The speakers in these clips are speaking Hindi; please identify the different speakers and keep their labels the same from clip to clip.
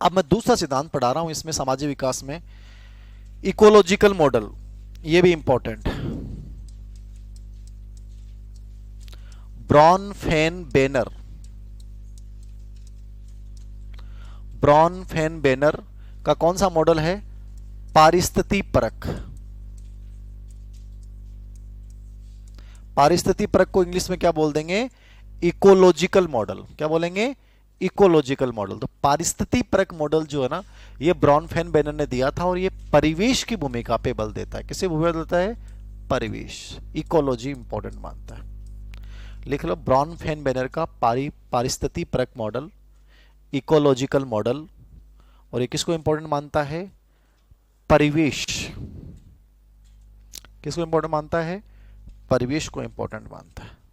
Speaker 1: अब मैं दूसरा सिद्धांत पढ़ा रहा हूं इसमें सामाजिक विकास में, इकोलॉजिकल मॉडल, ये भी इंपॉर्टेंट। ब्रॉनफेन-बेनर, ब्रॉनफेन-बेनर का कौन सा मॉडल है? पारिस्थिति परक। पारिस्थिति परक को इंग्लिश में क्या बोल देंगे? Ecological model. क्या बोलेंगे? Ecological model. तो पारिस्थिति परक मॉडल जो है ना, ये ब्रॉनफेन-बेनर ने दिया था और ये परिवेश की भूमिका पे बल देता है। किसे भूमिका देता है? परिवेश। इकोलॉजी इंपॉर्टेंट मानता है। लिख लो, ब्रॉनफेन-बेनर का पारिस्थिति परक मॉडल, इकोलॉजिकल मॉडल। और ये किसको इंपॉर्टेंट मानता है? परिवेश। किसको इंपॉर्टेंट मानता है? परिवेश को इंपॉर्टेंट मानता है।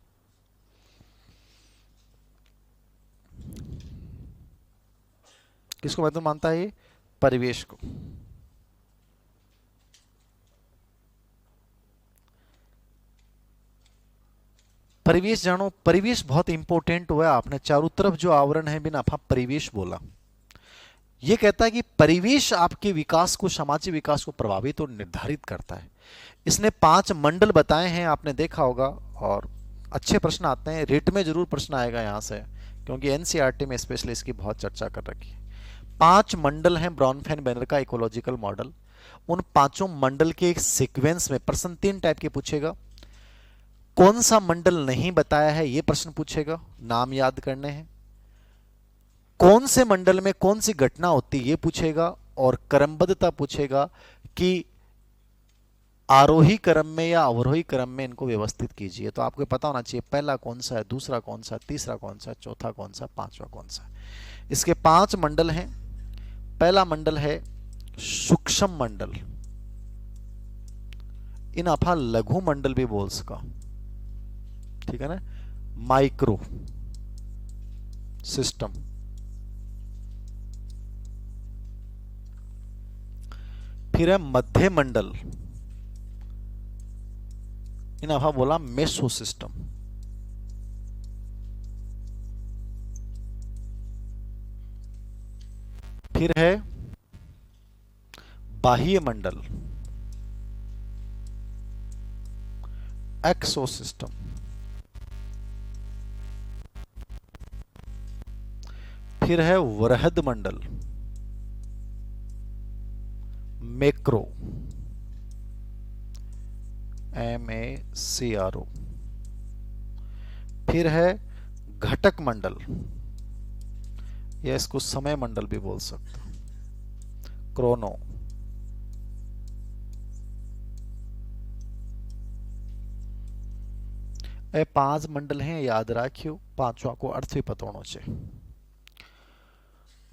Speaker 1: किसको महत्व मानता है? ये परिवेश को। परिवेश जानो, परिवेश बहुत इंपॉर्टेंट हुआ। आपने चारों तरफ जो आवरण है बिना आप परिवेश बोला, यह कहता है कि परिवेश आपके विकास को, सामाजिक विकास को प्रभावित और निर्धारित करता है। इसने 5 मंडल बताए हैं, आपने देखा होगा। और अच्छे प्रश्न आते हैं, रिट में जरूर प्रश्न आएगा यहां से, क्योंकि एनसीईआरटी में स्पेशली इसकी बहुत चर्चा कर रखी है। 5 मंडल हैं ब्रॉनफेन-बेनर का इकोलॉजिकल मॉडल। उन पांचों मंडल के एक सीक्वेंस में प्रश्न 3 टाइप के पूछेगा। कौन सा मंडल नहीं बताया है यह प्रश्न पूछेगा, नाम याद करने हैं। कौन से मंडल में कौन सी घटना होती है यह पूछेगा। और क्रमबद्धता पूछेगा कि आरोही क्रम में या अवरोही क्रम में इनको व्यवस्थित कीजिए। तो आपको पता होना चाहिए पहला कौन सा है, दूसरा कौन सा, तीसरा कौन सा, चौथा कौन सा, पांचवा कौन सा। इसके 5 मंडल हैं। पहला मंडल है सूक्ष्म मंडल, इन अफा लघु मंडल भी बोल सका, ठीक है ना, माइक्रो सिस्टम। फिर है मध्य मंडल, इन अफा बोला मेसो सिस्टम। फिर है बाह्य मंडल, एक्सो सिस्टम। फिर है वृहद मंडल, मैक्रो, MACRO। फिर है घटक मंडल, या इसको समय मंडल भी बोल सकते हो, क्रोनो। ये 5 मंडल हैं, याद रखियो। पांचवा को अर्थ भी पता होना चाहिए।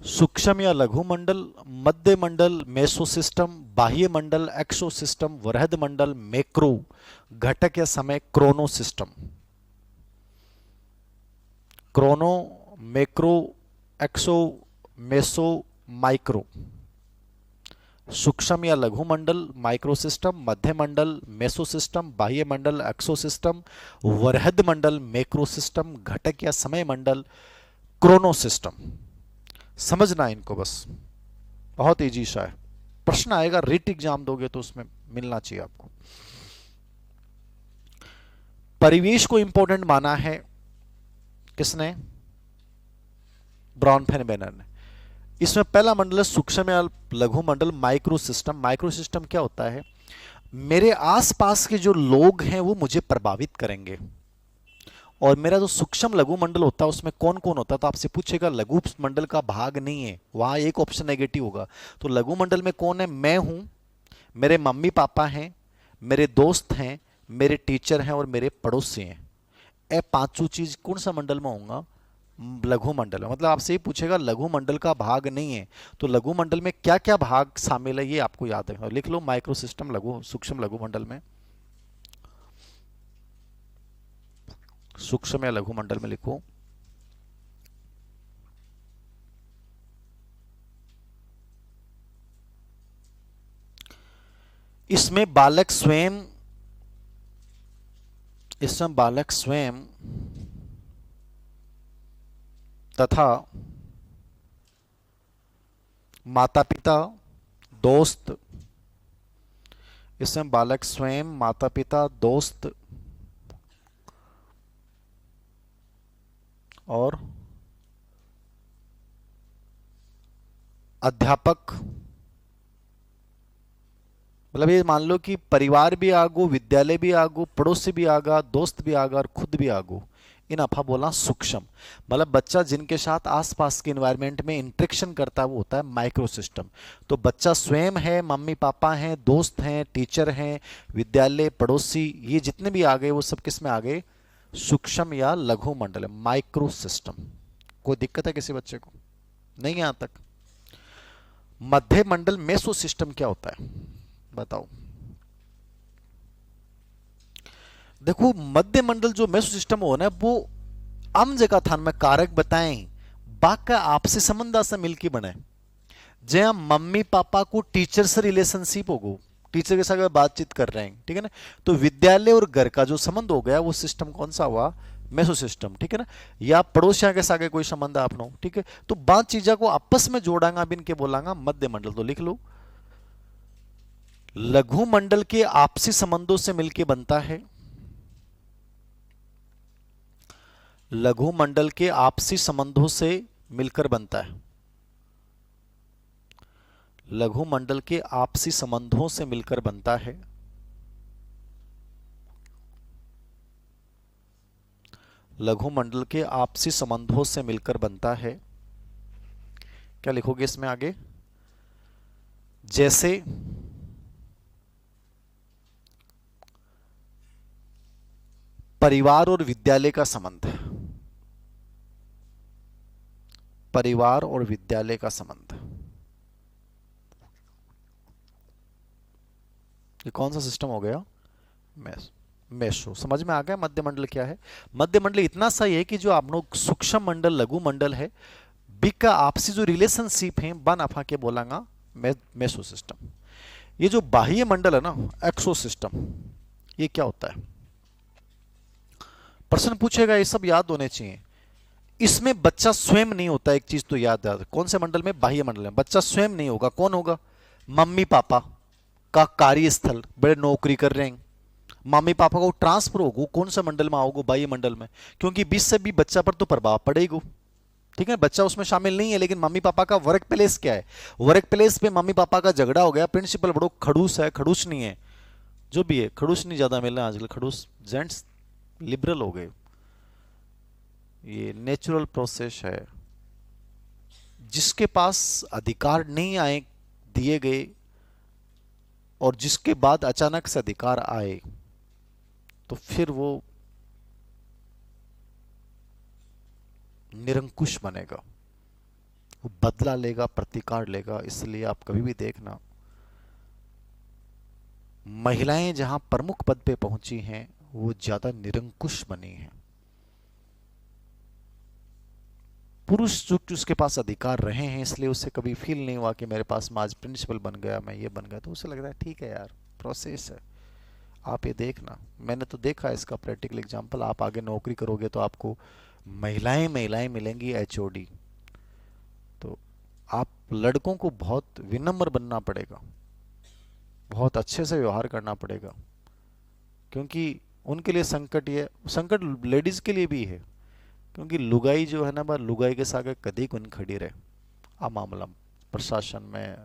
Speaker 1: सूक्ष्म या लघु मंडल, मध्य मंडल मेसो सिस्टम, बाह्य मंडल एक्सो सिस्टम, वृहद मंडल मैक्रो, घटक या समय क्रोनो सिस्टम। क्रोनो, मैक्रो, एक्सो, मेसो, माइक्रो। सूक्ष्म या लघु मंडल माइक्रो सिस्टम, मध्य मंडल मेसो सिस्टम, बाह्य मंडल एक्सो सिस्टम, वृहद मंडल मैक्रो सिस्टम, घटक या समय मंडल क्रोनो सिस्टम। समझना इनको बस, बहुत इजी सा है। प्रश्न आएगा, रिट एग्जाम दोगे तो उसमें मिलना चाहिए आपको। परिवेश को इंपॉर्टेंट माना है किसने? ब्रॉनफेन-बेनर ने। इसमें पहला मंडल है सूक्ष्म या लघु मंडल माइक्रो सिस्टम। माइक्रो सिस्टम क्या होता है? मेरे आसपास के जो लोग हैं वो मुझे प्रभावित करेंगे। और मेरा जो सूक्ष्म लघु मंडल होता है उसमें कौन कौन होता है? तो आपसे पूछेगा, लघु मंडल का भाग नहीं है, वहां एक ऑप्शन नेगेटिव होगा। तो लघु मंडल में कौन है? मैं हूं, मेरे मम्मी पापा हैं, मेरे दोस्त हैं, मेरे टीचर हैं और मेरे पड़ोसी हैं। ए पांचों चीज कौन सा मंडल में होगा? लघु मंडल। मतलब आपसे ये पूछेगा लघु मंडल का भाग नहीं है, तो लघु मंडल में क्या क्या भाग शामिल है ये आपको याद रखना। लिख लो, माइक्रो सिस्टम लघु, सूक्ष्म लघु मंडल में, सूक्ष्म या लघु मंडल में लिखो। इसमें बालक स्वयं, इसमें बालक स्वयं तथा माता पिता, दोस्त, इसमें बालक स्वयं, माता पिता, दोस्त और अध्यापक। मतलब ये मान लो कि परिवार भी आगो, विद्यालय भी आगो, पड़ोसी भी आगा, दोस्त भी आगा और खुद भी आगो। इन अफा बोला सूक्ष्म। मतलब बच्चा जिनके साथ आसपास के एनवायरनमेंट में इंटरेक्शन करता है वो होता है माइक्रो सिस्टम। तो बच्चा स्वयं है, मम्मी पापा हैं, दोस्त हैं, टीचर हैं, विद्यालय, पड़ोसी, ये जितने भी आ गए वो सब किस में आ गए? सूक्ष्म या लघु मंडल, माइक्रो सिस्टम। कोई दिक्कत है किसी बच्चे को? नहीं यहां तक? मध्य मंडल मेसो सिस्टम क्या होता है बताओ? देखो मध्य मंडल जो मेसो सिस्टम हो ना वो अम जगह थान में कारक बताएं बाक का आपसी संबंध से मिलकर बने। जहां मम्मी पापा को टीचर से रिलेशनशिप होगो, टीचर के साथ अगर बातचीत कर रहे हैं, ठीक है ना, तो विद्यालय और घर का जो संबंध हो गया वो सिस्टम कौन सा हुआ? मेसो सिस्टम, ठीक है ना। या पड़ोसिया के साथ कोई संबंध आपनो, ठीक है, तो बात चीजा को आपस में जोड़ांगा बिन के बोलांगा मध्य मंडल। तो लिख लो लघु मंडल के आपसी संबंधों से मिलकर बनता है, लघु मंडल के आपसी संबंधों से मिलकर बनता है, लघु मंडल के आपसी संबंधों से मिलकर बनता है, लघु मंडल के आपसी संबंधों से मिलकर बनता है। क्या लिखोगे इसमें आगे? जैसे परिवार और विद्यालय का संबंध, परिवार और विद्यालय का संबंध, ये कौन सा सिस्टम हो गया? मेसो। समझ में आ गया मध्य मंडल क्या है? मध्य मंडल इतना सही है कि जो आप लोग सूक्ष्म मंडल, लघु मंडल है, बिग का आपसी जो रिलेशनशिप है बन अफा के बोलांगा मेसो सिस्टम। ये जो बाह्य मंडल है ना, एक्सो सिस्टम, ये क्या होता है? प्रश्न पूछेगा, ये सब याद होने चाहिए। इसमें बच्चा स्वयं नहीं होता, एक चीज तो याद याद। कौन से मंडल में? बाह्य मंडल में बच्चा स्वयं नहीं होगा। कौन होगा? मम्मी पापा का कार्यस्थल, बड़े नौकरी कर रहे हैं, मम्मी पापा को ट्रांसफर होगो, कौन सा मंडल में आओगे? बाह्य मंडल में, क्योंकि बीच से भी बच्चा पर तो प्रभाव पड़ेगा, ठीक है। बच्चा उसमें शामिल नहीं है, लेकिन मम्मी पापा का वर्क प्लेस क्या है? वर्क प्लेस पे मम्मी पापा का झगड़ा हो गया, प्रिंसिपल बड़ो खड़ूस है, खड़ूस नहीं है, जो भी है, खड़ूस नहीं ज्यादा मिल रहा है आजकल, खड़ूस जेंट्स लिबरल हो गए। ये नेचुरल प्रोसेस है। जिसके पास अधिकार नहीं आए दिए गए और जिसके बाद अचानक से अधिकार आए तो फिर वो निरंकुश बनेगा, वो बदला लेगा, प्रतिकार लेगा। इसलिए आप कभी भी देखना, महिलाएं जहां प्रमुख पद पे पहुंची हैं वो ज्यादा निरंकुश बनी हैं। पुरुष चूंकि उसके पास अधिकार रहे हैं इसलिए उसे कभी फील नहीं हुआ कि मेरे पास आज प्रिंसिपल बन गया, मैं ये बन गया, तो उसे लग रहा है ठीक है यार, प्रोसेस है। आप ये देखना, मैंने तो देखा इसका प्रैक्टिकल एग्जांपल। आप आगे नौकरी करोगे तो आपको महिलाएं महिलाएं मिलेंगी एचओडी, तो आप लड़कों को बहुत विनम्र बनना पड़ेगा, बहुत अच्छे से व्यवहार करना पड़ेगा, क्योंकि उनके लिए संकट, ये संकट लेडीज के लिए भी है, क्योंकि लुगाई जो है ना बा, लुगाई के सागे कदी कोई खड़ी रहे आ मामला प्रशासन में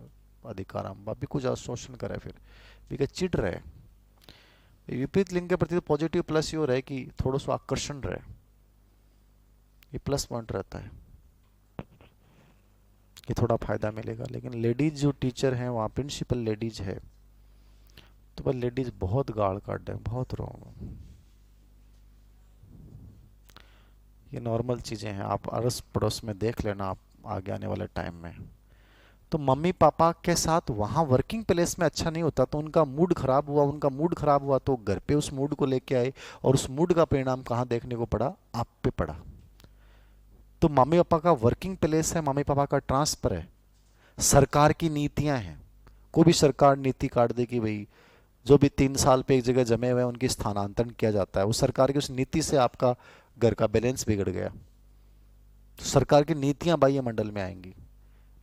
Speaker 1: अधिकार भी कुछ शोषण करे, फिर भी चिट रहे। विपरीत लिंग के प्रति तो पॉजिटिव प्लस ये रहे कि थोड़ा सा आकर्षण रहे, ये प्लस पॉइंट रहता है कि थोड़ा फायदा मिलेगा। लेकिन लेडीज जो टीचर हैं वहाँ प्रिंसिपल लेडीज है, तो वह लेडीज बहुत गाड़ काट है, बहुत रॉन्ग। ये नॉर्मल चीज़ें हैं, आप अड़ोस पड़ोस में देख लेना आप आगे आने वाले टाइम में। तो मम्मी पापा के साथ वहाँ वर्किंग प्लेस में अच्छा नहीं होता तो उनका मूड खराब हुआ, उनका मूड खराब हुआ तो घर पे उस मूड को लेके आए, और उस मूड का परिणाम कहाँ देखने को पड़ा? आप पे पड़ा। तो मम्मी पापा का वर्किंग प्लेस है, मम्मी पापा का ट्रांसफर है, सरकार की नीतियां हैं। कोई भी सरकार नीति काट दे कि भाई जो भी 3 साल पे एक जगह जमे हुए हैं उनकी स्थानांतरण किया जाता है, उस सरकार की उस नीति से आपका घर का बैलेंस बिगड़ गया, तो सरकार की नीतियां बाह्य मंडल में आएंगी।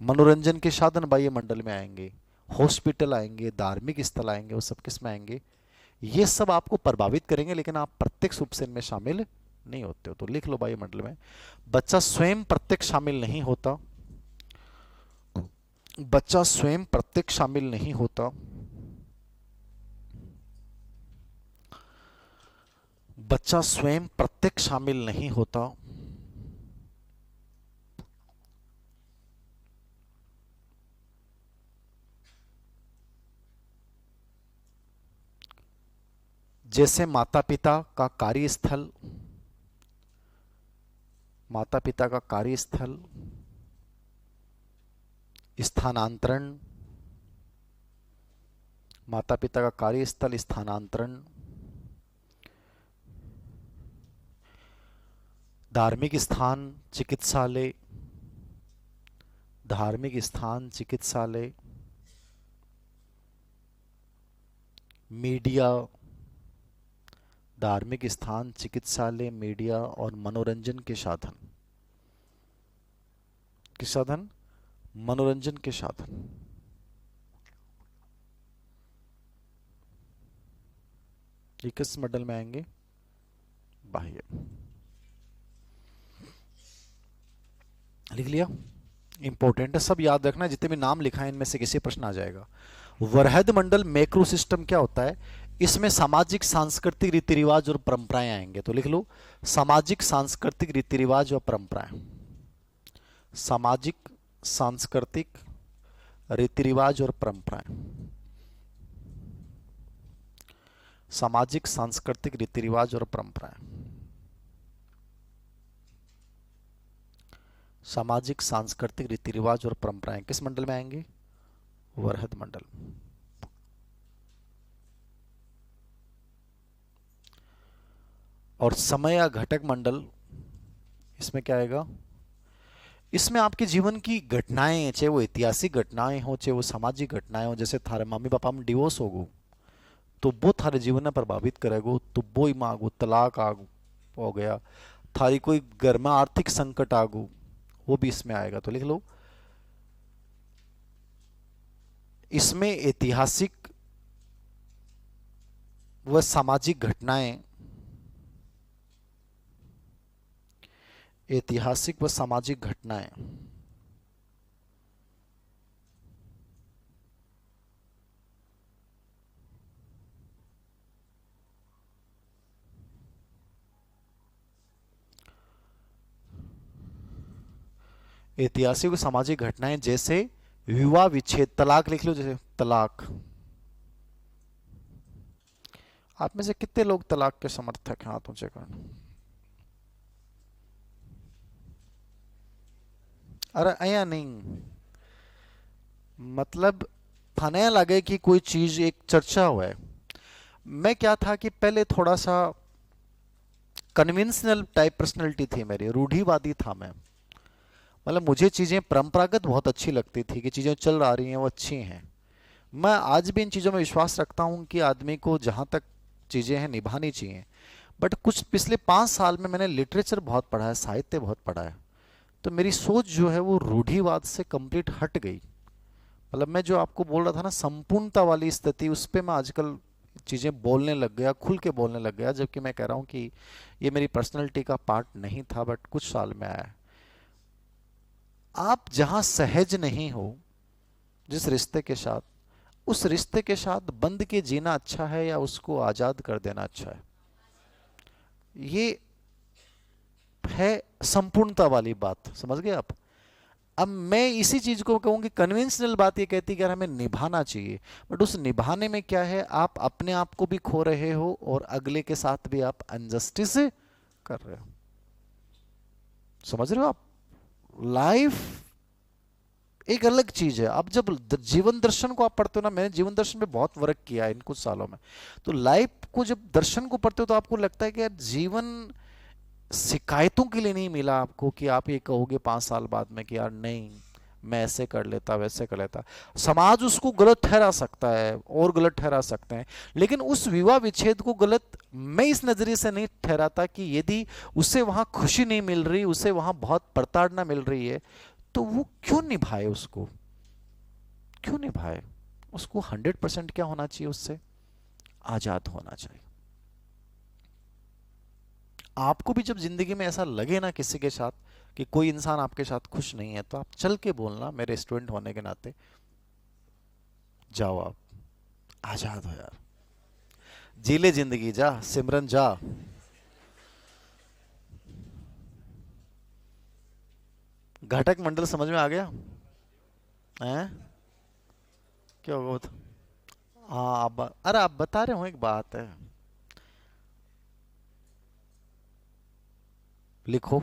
Speaker 1: मनोरंजन के साधन बाह्य मंडल में आएंगे, हॉस्पिटल आएंगे, धार्मिक स्थल आएंगे, वो सब किस में आएंगे? ये सब आपको प्रभावित करेंगे, लेकिन आप प्रत्यक्ष रूप से इनमें शामिल नहीं होते हो। तो लिख लो बाह्य मंडल में। बच्चा स्वयं प्रत्यक्ष शामिल नहीं होता, बच्चा स्वयं प्रत्यक्ष शामिल नहीं होता, बच्चा स्वयं प्रत्यक्ष शामिल नहीं होता, जैसे माता पिता का कार्यस्थल, माता पिता का कार्यस्थल, स्थानांतरण, माता पिता का कार्यस्थल, स्थानांतरण, धार्मिक स्थान, चिकित्सालय, धार्मिक स्थान, चिकित्सालय, मीडिया, धार्मिक स्थान, चिकित्सालय, मीडिया और मनोरंजन के साधन। किस साधन? मनोरंजन के साधन। ये किस मॉडल में आएंगे? बाह्य। लिख लिया? इंपॉर्टेंट है, सब याद रखना, जितने भी नाम लिखा है इनमें से किसी प्रश्न आ जाएगा। वरहद मंडल मैक्रो सिस्टम क्या होता है? इसमें सामाजिक सांस्कृतिक रीति रिवाज और परंपराएं आएंगे। तो लिख लो सामाजिक सांस्कृतिक रीति रिवाज और परंपराएं, सामाजिक सांस्कृतिक रीति रिवाज और परंपराएं, सामाजिक सांस्कृतिक रीति रिवाज और परंपराएं, सामाजिक सांस्कृतिक रीति रिवाज और परंपराएं किस मंडल में आएंगे? वरहद मंडल। और समय या घटक मंडल, इसमें क्या आएगा? इसमें आपके जीवन की घटनाएं, चाहे वो ऐतिहासिक घटनाएं हो, चाहे वो सामाजिक घटनाएं हो, जैसे थारे मम्मी पापा में डिवोर्स होगो तो वो थारे जीवन में प्रभावित करेगो, तो वो ही मांगो, तलाक आगो हो गया, थारी कोई घर में आर्थिक संकट आगो, वो भी इसमें आएगा। तो लिख लो इसमें ऐतिहासिक व सामाजिक घटनाएं, ऐतिहासिक व सामाजिक घटनाएं, ऐतिहासिक व सामाजिक घटनाएं जैसे विवाह विच्छेद, तलाक लिख लो, जैसे तलाक। आप में से कितने लोग तलाक के समर्थक हैं? हाथ ऊंचे करना। अरे अया नहीं, मतलब थाने लगे कि कोई चीज एक चर्चा हुआ है। मैं क्या था कि पहले थोड़ा सा कन्वेंशनल टाइप पर्सनैलिटी थी मेरी, रूढ़िवादी था मैं। मतलब मुझे चीज़ें परंपरागत बहुत अच्छी लगती थी कि चीज़ें चल रही हैं वो अच्छी हैं। मैं आज भी इन चीज़ों में विश्वास रखता हूँ कि आदमी को जहाँ तक चीज़ें हैं निभानी चाहिए। बट कुछ पिछले 5 साल में मैंने लिटरेचर बहुत पढ़ा है, साहित्य बहुत पढ़ा है, तो मेरी सोच जो है वो रूढ़िवाद से कंप्लीट हट गई। मतलब मैं जो आपको बोल रहा था ना संपूर्णता वाली स्थिति, उस पर मैं आजकल चीज़ें बोलने लग गया, खुल के बोलने लग गया, जबकि मैं कह रहा हूँ कि ये मेरी पर्सनैलिटी का पार्ट नहीं था, बट कुछ साल में आया है। आप जहां सहज नहीं हो जिस रिश्ते के साथ, उस रिश्ते के साथ बंध के जीना अच्छा है या उसको आजाद कर देना अच्छा है? ये है संपूर्णता वाली बात, समझ गए आप? अब मैं इसी चीज को कहूंगी, कन्वेंशनल बात ये कहती है कि हमें निभाना चाहिए, बट उस निभाने में क्या है, आप अपने आप को भी खो रहे हो और अगले के साथ भी आप अनजस्टिस कर रहे हो। समझ रहे हो आप? लाइफ एक अलग चीज है। अब जब जीवन दर्शन को आप पढ़ते हो ना, मैंने जीवन दर्शन पे बहुत वर्क किया है इन कुछ सालों में, तो लाइफ को जब दर्शन को पढ़ते हो तो आपको लगता है कि यार जीवन शिकायतों के लिए नहीं मिला आपको कि आप ये कहोगे 5 साल बाद में कि यार नहीं मैं ऐसे कर लेता वैसे कर लेता। समाज उसको गलत ठहरा सकता है और गलत ठहरा सकते हैं, लेकिन उस विवाह विच्छेद को गलत मैं इस नजरिए से नहीं ठहराता कि यदि उसे वहां खुशी नहीं मिल रही, उसे वहां बहुत प्रताड़ना मिल रही है, तो वो क्यों निभाए, उसको क्यों निभाए? उसको 100% क्या होना चाहिए? उससे आजाद होना चाहिए। आपको भी जब जिंदगी में ऐसा लगे ना किसी के साथ कि कोई इंसान आपके साथ खुश नहीं है, तो आप चल के बोलना, मेरे स्टूडेंट होने के नाते, जाओ आप, आजाद हो यार, जी ले जिंदगी, जा सिमरन जा। घटक मंडल समझ में आ गया? हैं? क्या होगा वो तो? हाँ अरे आप बता रहे हो, एक बात है, लिखो।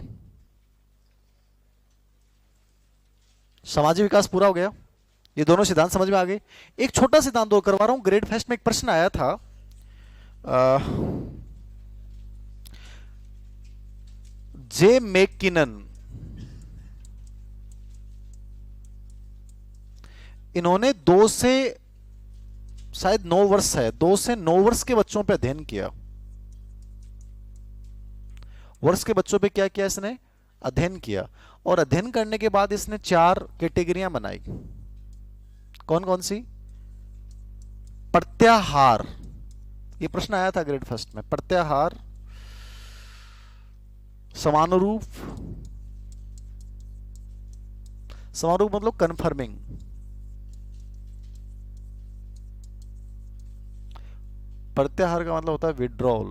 Speaker 1: सामाजिक विकास पूरा हो गया, ये दोनों सिद्धांत समझ में आ गए। एक छोटा सिद्धांत और करवा रहा हूं। ग्रेड फेस्ट में एक प्रश्न आया था, जे मैकिनन, इन्होंने 2 से शायद 9 वर्ष है, 2 से 9 वर्ष के बच्चों पे अध्ययन किया। वर्ष के बच्चों पे क्या किया इसने? अध्ययन किया। और अध्ययन करने के बाद इसने 4 कैटेगरियां बनाई। कौन कौन सी? प्रत्याहार, ये प्रश्न आया था ग्रेड फर्स्ट में। प्रत्याहार, समानुरूप, समानुरूप मतलब कन्फर्मिंग, प्रत्याहार का मतलब होता है विड्रॉल,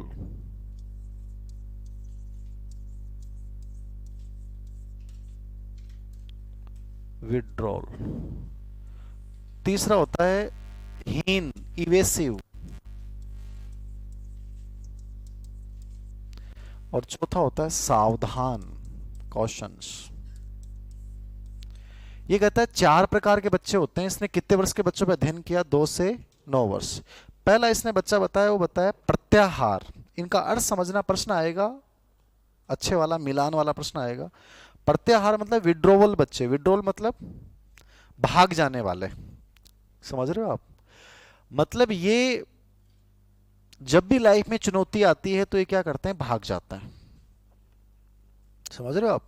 Speaker 1: विड्रॉल। तीसरा होता है हीन, इवेसिव, और चौथा होता है सावधान, कॉशंस। ये कहता है 4 प्रकार के बच्चे होते हैं। इसने कितने वर्ष के बच्चों पर अध्ययन किया? 2 से 9 वर्ष। पहला इसने बच्चा बताया, वो बताया प्रत्याहार। इनका अर्थ समझना, प्रश्न आएगा अच्छे वाला, मिलान वाला प्रश्न आएगा। प्रत्याहार मतलब विड्रोवल बच्चे, विड्रोवल मतलब भाग जाने वाले, समझ रहे हो आप? मतलब ये जब भी लाइफ में चुनौती आती है तो ये क्या करते हैं? भाग जाते हैं, समझ रहे हो आप?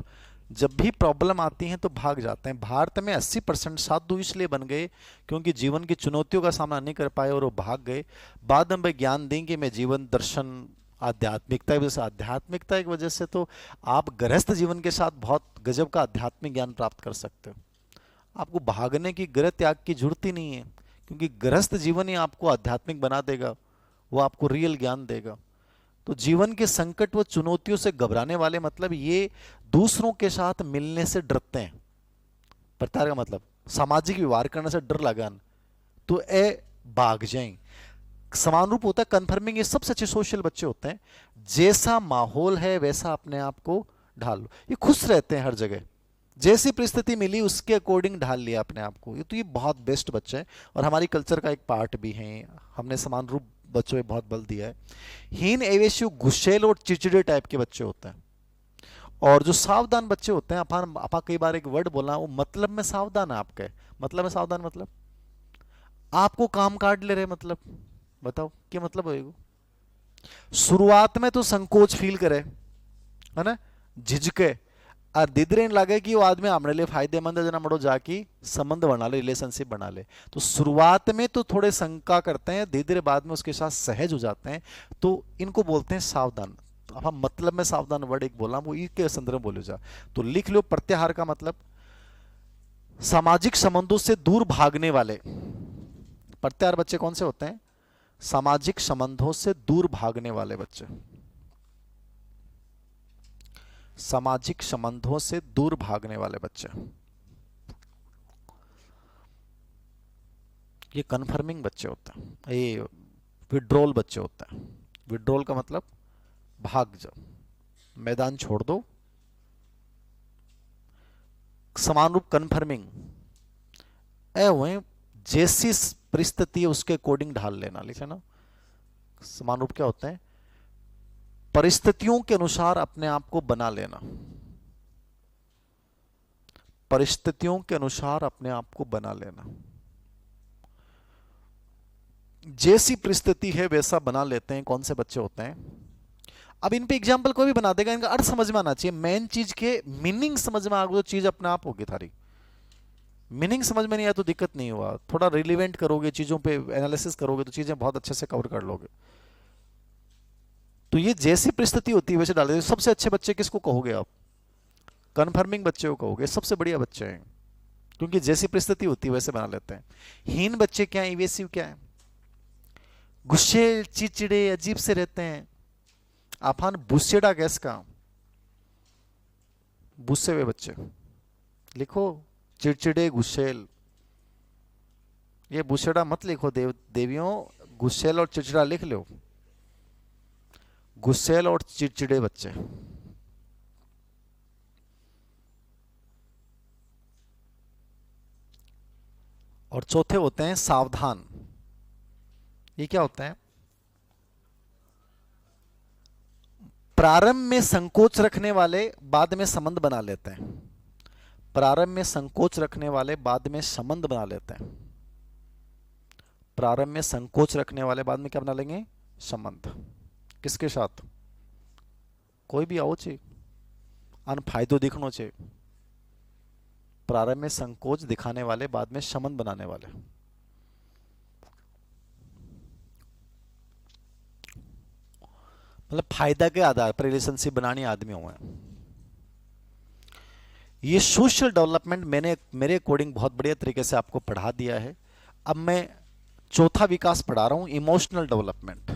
Speaker 1: जब भी प्रॉब्लम आती है तो भाग जाते हैं। भारत में 80% साधु इसलिए बन गए क्योंकि जीवन की चुनौतियों का सामना नहीं कर पाए और वो भाग गए। बाद में ज्ञान देंगे मैं जीवन दर्शन, आध्यात्मिकता की वजह से, आध्यात्मिकता की वजह से तो आप गृहस्थ जीवन के साथ बहुत गजब का आध्यात्मिक ज्ञान प्राप्त कर सकते हो। आपको भागने की, गृह त्याग की जरूरत ही नहीं है, क्योंकि गृहस्थ जीवन ही आपको आध्यात्मिक बना देगा, वो आपको रियल ज्ञान देगा। तो जीवन के संकट व चुनौतियों से घबराने वाले, मतलब ये दूसरों के साथ मिलने से डरते हैं। प्रत्याहार का मतलब सामाजिक व्यवहार करने से डर लगान, तो ए भाग जाएं। समान रूप होता है कन्फर्मिंग, ये सबसे अच्छे सोशल बच्चे होते हैं। जैसा माहौल है वैसा अपने आप को ढाल लो, ये खुश रहते हैं हर जगह, जैसी परिस्थिति मिली उसके अकॉर्डिंग ढाल लिया अपने आप को। ये तो ये बहुत बेस्ट बच्चे हैं और हमारी कल्चर का एक पार्ट भी हैं। हमने समान रूप बच्चों पे बहुत बल दिया है। हीन, एवेशिव, गुस्सैल और चिड़चिड़े टाइप के बच्चे होते हैं। और जो सावधान बच्चे होते हैं, आपा कई बार एक वर्ड बोला, वो मतलब में सावधान है आपके, मतलब में सावधान मतलब आपको काम काट ले रहे, मतलब बताओ क्या मतलब होएगा? शुरुआत में तो संकोच फील करे, है ना, झिझके, और धीरे लगे कि वो आदमी हमारे लिए फायदेमंद है, जना मड़ो जाके संबंध बना ले, रिलेशनशिप बना ले। तो शुरुआत में तो थोड़े शंका करते हैं, धीरे धीरे बाद में उसके साथ सहज हो जाते हैं। तो इनको बोलते हैं सावधान। तो अब हम मतलब में सावधान वर्ड एक बोला, वो इसके संदर्भ में बोलो जा, तो लिख लो। प्रत्याहार का मतलब सामाजिक संबंधों से दूर भागने वाले। प्रत्याहार बच्चे कौन से होते हैं? सामाजिक संबंधों से दूर भागने वाले बच्चे, सामाजिक संबंधों से दूर भागने वाले बच्चे। ये कन्फर्मिंग बच्चे होते हैं, ये विड्रोल बच्चे होते हैं। विड्रोल का मतलब भाग जाओ, मैदान छोड़ दो। समान रूप कन्फर्मिंग, ए हुए जैसी परिस्थिति है उसके अकॉर्डिंग ढाल लेना, लिखे ना। समान रूप क्या होते हैं? परिस्थितियों के अनुसार अपने आप को बना लेना, परिस्थितियों के अनुसार अपने आप को बना लेना। जैसी परिस्थिति है वैसा बना लेते हैं। कौन से बच्चे होते हैं? अब इन पे एग्जाम्पल कोई भी बना देगा, इनका अर्थ समझ में आना चाहिए। मेन चीज के मीनिंग समझ में आ गई तो चीज अपने आप होगी थारी। मीनिंग समझ में नहीं आया तो दिक्कत नहीं हुआ, थोड़ा रिलीवेंट करोगे, चीज़ों पे एनालिसिस करोगे तो चीज़ें बहुत अच्छे से कवर कर लोगे। तो ये जैसी परिस्थिति होती है वैसे डाल देते। सबसे अच्छे बच्चे किसको कहोगे आप? कन्फर्मिंग बच्चे को कहोगे, सबसे बढ़िया बच्चे हैं, क्योंकि जैसी परिस्थिति होती है वैसे बना लेते हैं। हीन बच्चे क्या है, इवेसिव क्या है, गुस्से चिड़चिड़े अजीब से रहते हैं। आफान बुस्सेडा गैस का, गुस्से हुए बच्चे लिखो, चिड़चिड़े गुस्सेल। ये बुस्सेडा मत लिखो देवियों, गुस्सेल और चिड़चिड़ा लिख लो, गुस्सेल और चिड़चिड़े बच्चे। और चौथे होते हैं सावधान। ये क्या होता है? प्रारंभ में संकोच रखने वाले बाद में संबंध बना लेते हैं। प्रारंभ में संकोच रखने वाले बाद में संबंध बना लेते हैं। प्रारंभ में संकोच रखने वाले बाद में क्या बना लेंगे? संबंध। किसके साथ? कोई भी आओ चे, अनफायदो दिखनो चे। प्रारंभ में संकोच दिखाने वाले बाद में संबंध बनाने वाले। मतलब फायदा के आधार पर रिलेशनशिप बनानी आदमी हुए। ये सोशल डेवलपमेंट मैंने मेरे अकॉर्डिंग बहुत बढ़िया तरीके से आपको पढ़ा दिया है। अब मैं चौथा विकास पढ़ा रहा हूं, इमोशनल डेवलपमेंट।